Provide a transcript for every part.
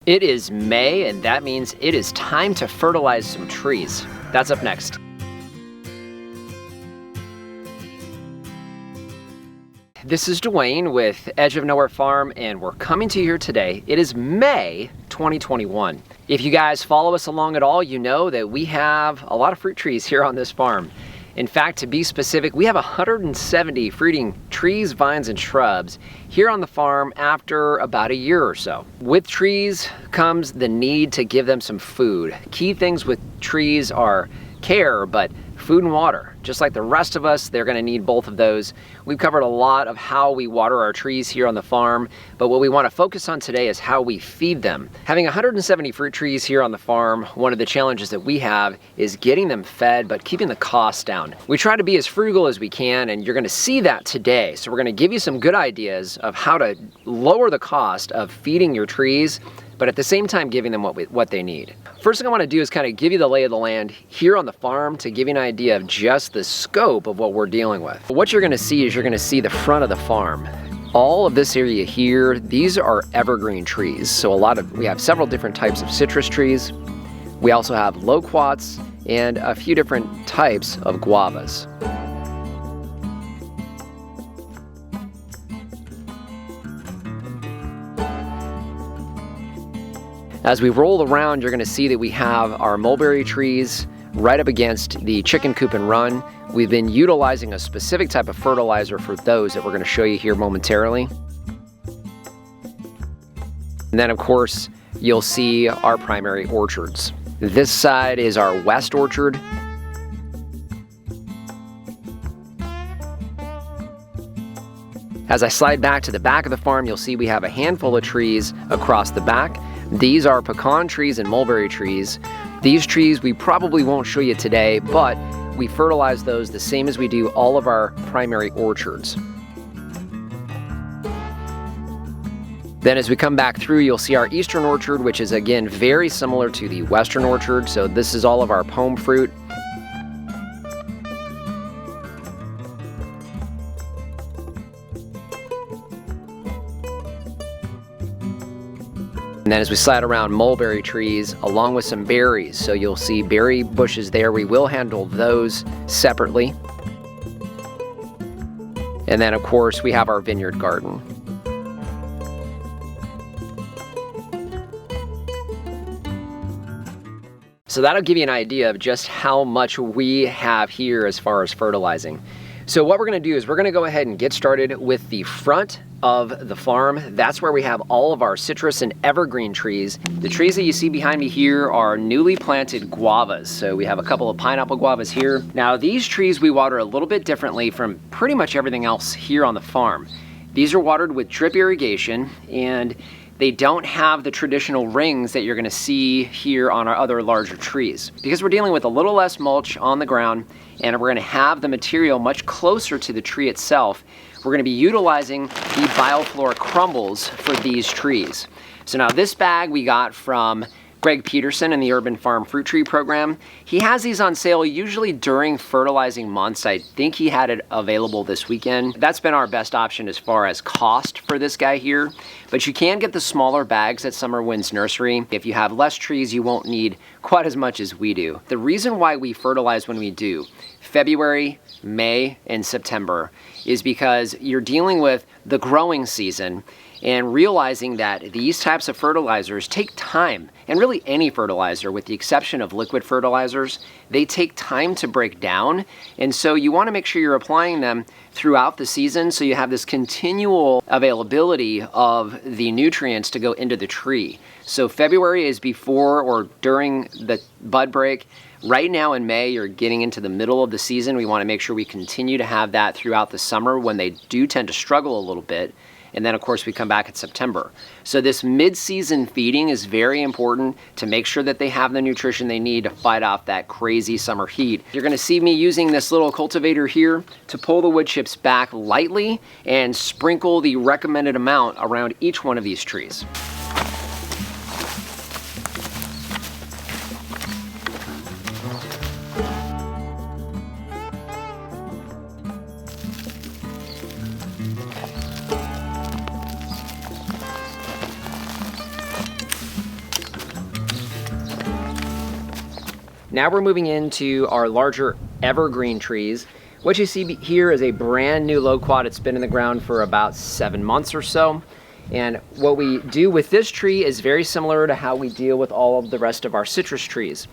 It is May, and that means it is time to fertilize some trees. That's up next. This is Dwayne with Edge of Nowhere Farm, and we're coming to you here today. It is May 2021. If you guys follow us along at all, you know that we have a lot of fruit trees here on this farm. In fact, to be specific, we have 170 fruiting trees, vines, and shrubs here on the farm after about a year or so. With trees comes the need to give them some food. Key things with trees are care, but food and water. Just like the rest of us, they're gonna need both of those. We've covered a lot of how we water our trees here on the farm, but what we wanna focus on today is how we feed them. Having 170 fruit trees here on the farm, one of the challenges that we have is getting them fed, but keeping the costs down. We try to be as frugal as we can, and you're gonna see that today. So we're gonna give you some good ideas of how to lower the cost of feeding your trees, but at the same time giving them what they need. First thing I want to do is kind of give you the lay of the land here on the farm to give you an idea of just the scope of what we're dealing with. What you're going to see is you're going to see the front of the farm. All of this area here, these are evergreen trees. So we have several different types of citrus trees. We also have loquats and a few different types of guavas. As we roll around, you're gonna see that we have our mulberry trees right up against the chicken coop and run. We've been utilizing a specific type of fertilizer for those that we're gonna show you here momentarily. And then of course, you'll see our primary orchards. This side is our west orchard. As I slide back to the back of the farm, you'll see we have a handful of trees across the back. These are pecan trees and mulberry trees. These trees we probably won't show you today, but we fertilize those the same as we do all of our primary orchards. Then as we come back through, you'll see our eastern orchard, which is again very similar to the western orchard. So this is all of our pome fruit. And then as we slide around mulberry trees along with some berries, so you'll see berry bushes there. We will handle those separately. And then of course we have our vineyard garden. So that'll give you an idea of just how much we have here as far as fertilizing. So what we're gonna do is we're gonna go ahead and get started with the front of the farm. That's where we have all of our citrus and evergreen trees. The trees that you see behind me here are newly planted guavas. So we have a couple of pineapple guavas here. Now these trees we water a little bit differently from pretty much everything else here on the farm. These are watered with drip irrigation, and they don't have the traditional rings that you're gonna see here on our other larger trees. Because we're dealing with a little less mulch on the ground, and we're gonna have the material much closer to the tree itself, we're gonna be utilizing the bioflora crumbles for these trees. So now this bag we got from Greg Peterson in the Urban Farm Fruit Tree Program. He has these on sale usually during fertilizing months. I think he had it available this weekend. That's been our best option as far as cost for this guy here. But you can get the smaller bags at Summer Winds Nursery. If you have less trees, you won't need quite as much as we do. The reason why we fertilize when we do, February, May, and September, is because you're dealing with the growing season and realizing that these types of fertilizers take time, and really any fertilizer with the exception of liquid fertilizers, they take time to break down, and so you want to make sure you're applying them throughout the season so you have this continual availability of the nutrients to go into the tree. So February is before or during the bud break. Right now in May, you're getting into the middle of the season. We want to make sure we continue to have that throughout the summer when they do tend to struggle a little bit. And then of course we come back in September. So this mid-season feeding is very important to make sure that they have the nutrition they need to fight off that crazy summer heat. You're gonna see me using this little cultivator here to pull the wood chips back lightly and sprinkle the recommended amount around each one of these trees. Now we're moving into our larger evergreen trees. What you see here is a brand new loquat. It's been in the ground for about 7 months or so. And what we do with this tree is very similar to how we deal with all of the rest of our citrus trees.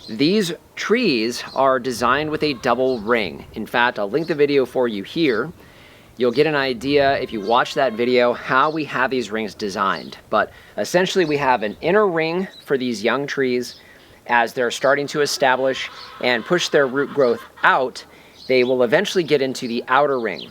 These trees are designed with a double ring. In fact, I'll link the video for you here. You'll get an idea if you watch that video how we have these rings designed. But essentially we have an inner ring for these young trees. As they're starting to establish and push their root growth out, they will eventually get into the outer ring.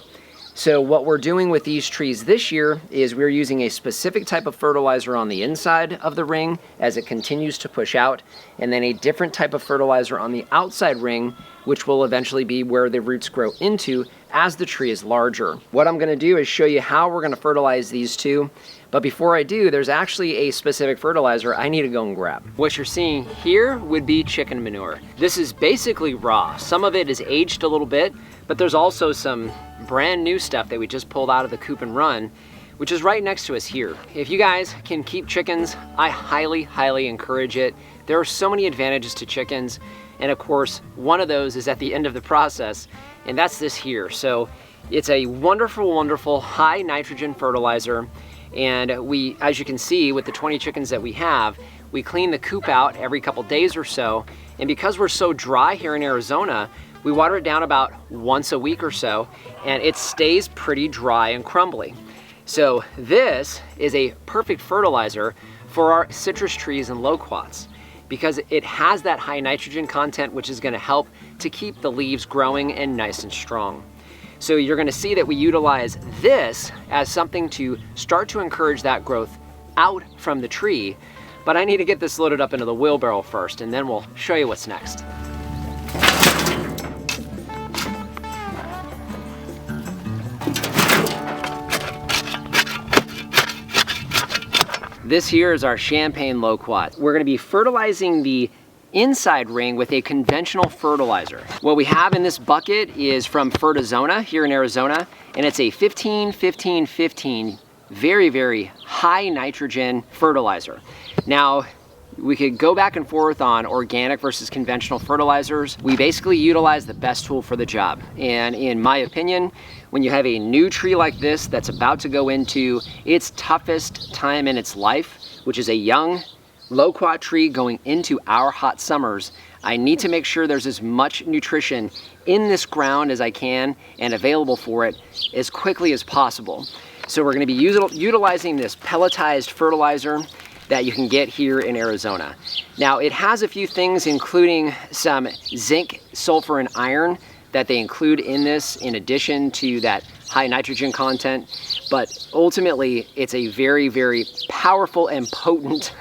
So what we're doing with these trees this year is we're using a specific type of fertilizer on the inside of the ring as it continues to push out, and then a different type of fertilizer on the outside ring, which will eventually be where the roots grow into as the tree is larger. What I'm gonna do is show you how we're gonna fertilize these two, but before I do, there's actually a specific fertilizer I need to go and grab. What you're seeing here would be chicken manure. This is basically raw. Some of it is aged a little bit, but there's also some brand new stuff that we just pulled out of the coop and run, which is right next to us here. If you guys can keep chickens, I highly, highly encourage it. There are so many advantages to chickens, and of course, one of those is at the end of the process, and that's this here. So it's a wonderful, wonderful high nitrogen fertilizer, and we, as you can see with the 20 chickens that we have, we clean the coop out every couple days or so, and because we're so dry here in Arizona, we water it down about once a week or so, and it stays pretty dry and crumbly. So this is a perfect fertilizer for our citrus trees and loquats because it has that high nitrogen content, which is gonna help to keep the leaves growing and nice and strong. So you're gonna see that we utilize this as something to start to encourage that growth out from the tree, but I need to get this loaded up into the wheelbarrow first, and then we'll show you what's next. This here is our champagne loquat. We're gonna be fertilizing the inside ring with a conventional fertilizer. What we have in this bucket is from Fertizona here in Arizona, and it's a 15-15-15, very, very high nitrogen fertilizer. Now, we could go back and forth on organic versus conventional fertilizers. We basically utilize the best tool for the job. And in my opinion, when you have a new tree like this that's about to go into its toughest time in its life, which is a young loquat tree going into our hot summers, I need to make sure there's as much nutrition in this ground as I can and available for it as quickly as possible. So we're gonna be utilizing this pelletized fertilizer that you can get here in Arizona. Now it has a few things, including some zinc, sulfur, and iron that they include in this in addition to that high nitrogen content, but ultimately it's a very, very powerful and potent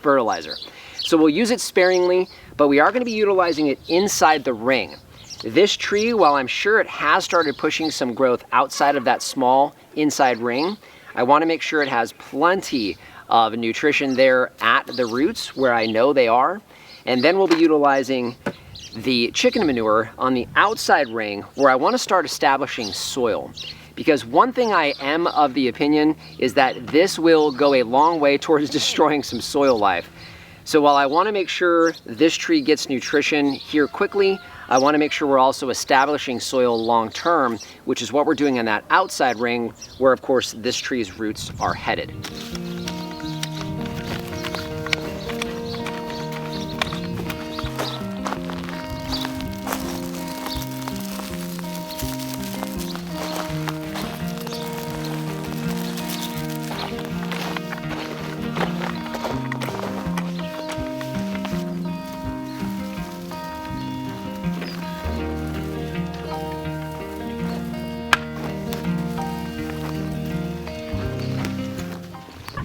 fertilizer. So we'll use it sparingly, but we are gonna be utilizing it inside the ring. This tree, while I'm sure it has started pushing some growth outside of that small inside ring, I wanna make sure it has plenty of nutrition there at the roots where I know they are. And then we'll be utilizing the chicken manure on the outside ring where I want to start establishing soil. Because one thing I am of the opinion is that this will go a long way towards destroying some soil life. So while I want to make sure this tree gets nutrition here quickly, I want to make sure we're also establishing soil long term, which is what we're doing on that outside ring where of course this tree's roots are headed.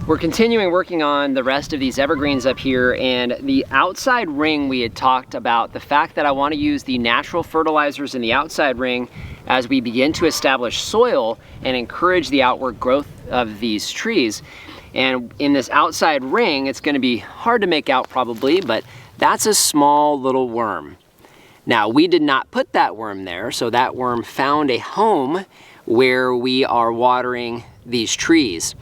We're continuing working on the rest of these evergreens up here, and the outside ring we had talked about the fact that I want to use the natural fertilizers in the outside ring as we begin to establish soil and encourage the outward growth of these trees. And in this outside ring, it's going to be hard to make out probably, but that's a small little worm. Now, we did not put that worm there, so that worm found a home where we are watering these trees.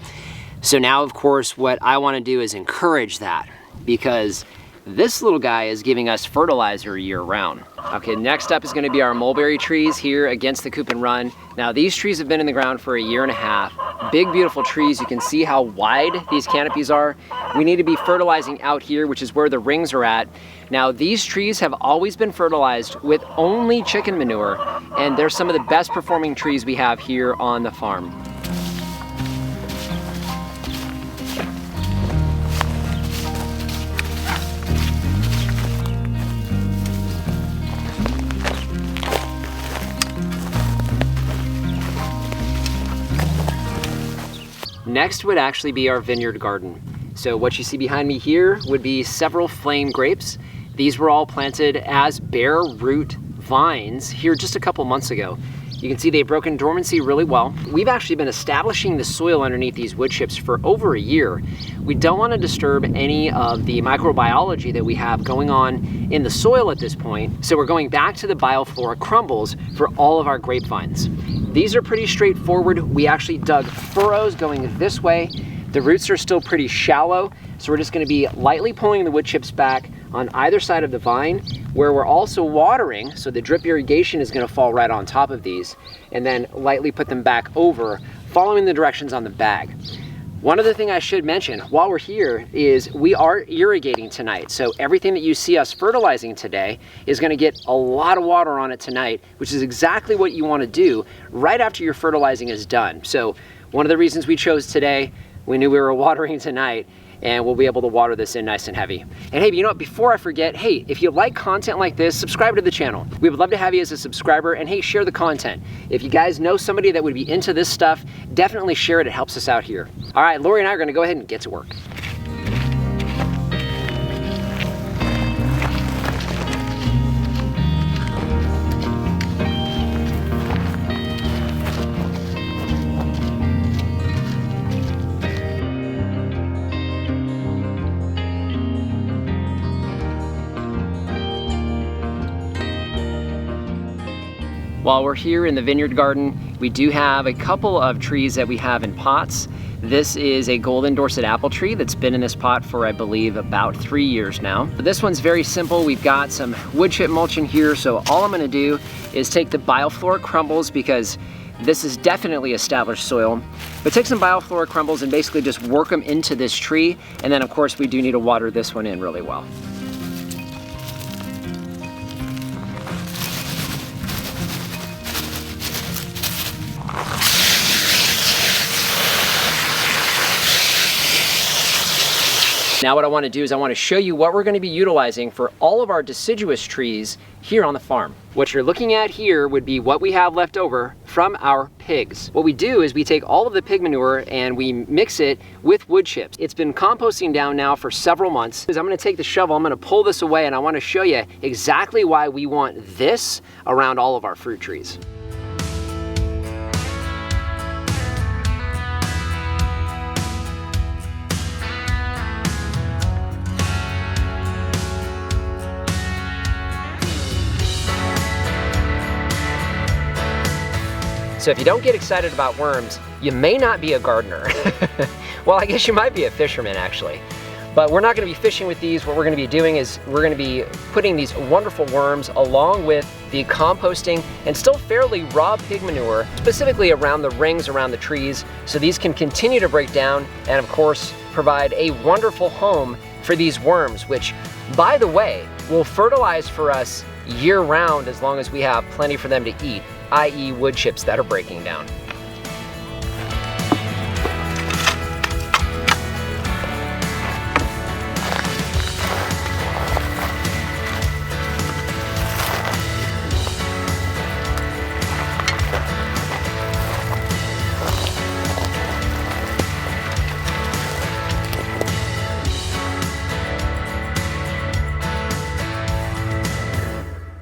So now, of course, what I want to do is encourage that, because This little guy is giving us fertilizer year round. Okay, next up is going to be our mulberry trees here against the coop and run. Now these trees have been in the ground for a year and a half. Big, beautiful trees. You can see how wide these canopies are. We need to be fertilizing out here, which is where the rings are at. Now these trees have always been fertilized with only chicken manure, and they're some of the best performing trees we have here on the farm. Next would actually be our vineyard garden. So what you see behind me here would be several flame grapes. These were all planted as bare root vines here just a couple months ago. You can see they've broken dormancy really well. We've actually been establishing the soil underneath these wood chips for over a year. We don't want to disturb any of the microbiology that we have going on in the soil at this point. So we're going back to the bioflora crumbles for all of our grapevines. These are pretty straightforward. We actually dug furrows going this way. The roots are still pretty shallow, so we're just going to be lightly pulling the wood chips back on either side of the vine, where we're also watering, so the drip irrigation is going to fall right on top of these, and then lightly put them back over, following the directions on the bag. One other thing I should mention while we're here is we are irrigating tonight. So everything that you see us fertilizing today is going to get a lot of water on it tonight, which is exactly what you want to do right after your fertilizing is done. So one of the reasons we chose today, we knew we were watering tonight, and we'll be able to water this in nice and heavy. And hey, you know what, before I forget, hey, if you like content like this, subscribe to the channel. We would love to have you as a subscriber, and hey, share the content. If you guys know somebody that would be into this stuff, definitely share it, it helps us out here. All right, Lori and I are gonna go ahead and get to work. While we're here in the vineyard garden, we do have a couple of trees that we have in pots. This is a golden Dorset apple tree that's been in this pot for, I believe, about 3 years now. But this one's very simple. We've got some wood chip mulch in here, so all I'm gonna do is take the bioflora crumbles, because this is definitely established soil, but take some bioflora crumbles and basically just work them into this tree. And then of course we do need to water this one in really well. Now what I want to do is I want to show you what we're going to be utilizing for all of our deciduous trees here on the farm. What you're looking at here would be what we have left over from our pigs. What we do is we take all of the pig manure and we mix it with wood chips. It's been composting down now for several months. I'm going to take the shovel, I'm going to pull this away, and I want to show you exactly why we want this around all of our fruit trees. So if you don't get excited about worms, you may not be a gardener. Well, I guess you might be a fisherman actually. But we're not gonna be fishing with these. What we're gonna be doing is we're gonna be putting these wonderful worms along with the composting and still fairly raw pig manure, specifically around the rings around the trees, so these can continue to break down and of course provide a wonderful home for these worms, which, by the way, will fertilize for us year round as long as we have plenty for them to eat, i.e. wood chips that are breaking down.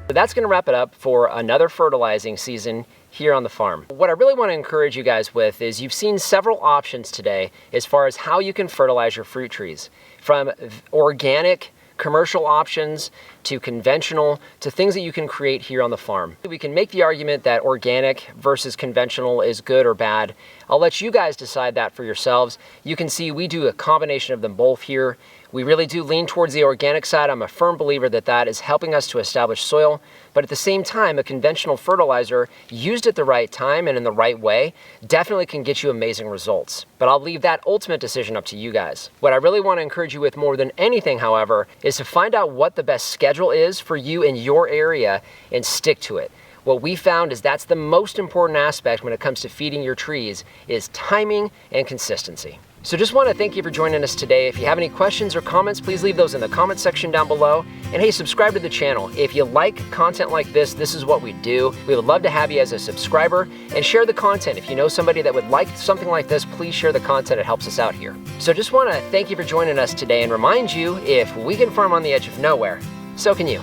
So that's going to wrap it up for another fertilizing season here on the farm. What I really want to encourage you guys with is you've seen several options today as far as how you can fertilize your fruit trees, from organic commercial options to conventional to things that you can create here on the farm. We can make the argument that organic versus conventional is good or bad. I'll let you guys decide that for yourselves. You can see we do a combination of them both here. We really do lean towards the organic side. I'm a firm believer that that is helping us to establish soil, but at the same time, a conventional fertilizer used at the right time and in the right way definitely can get you amazing results. But I'll leave that ultimate decision up to you guys. What I really want to encourage you with more than anything, however, is to find out what the best schedule is for you in your area and stick to it. What we found is that's the most important aspect when it comes to feeding your trees is timing and consistency. So just want to thank you for joining us today. If you have any questions or comments, please leave those in the comment section down below. And hey, subscribe to the channel. If you like content like this is what we do. We would love to have you as a subscriber, and share the content. If you know somebody that would like something like this, please share the content. It helps us out here. So just want to thank you for joining us today and remind you, if we can farm on the edge of nowhere, so can you.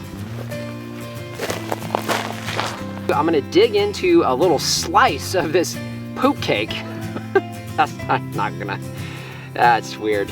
I'm gonna dig into a little slice of this poop cake. That's weird.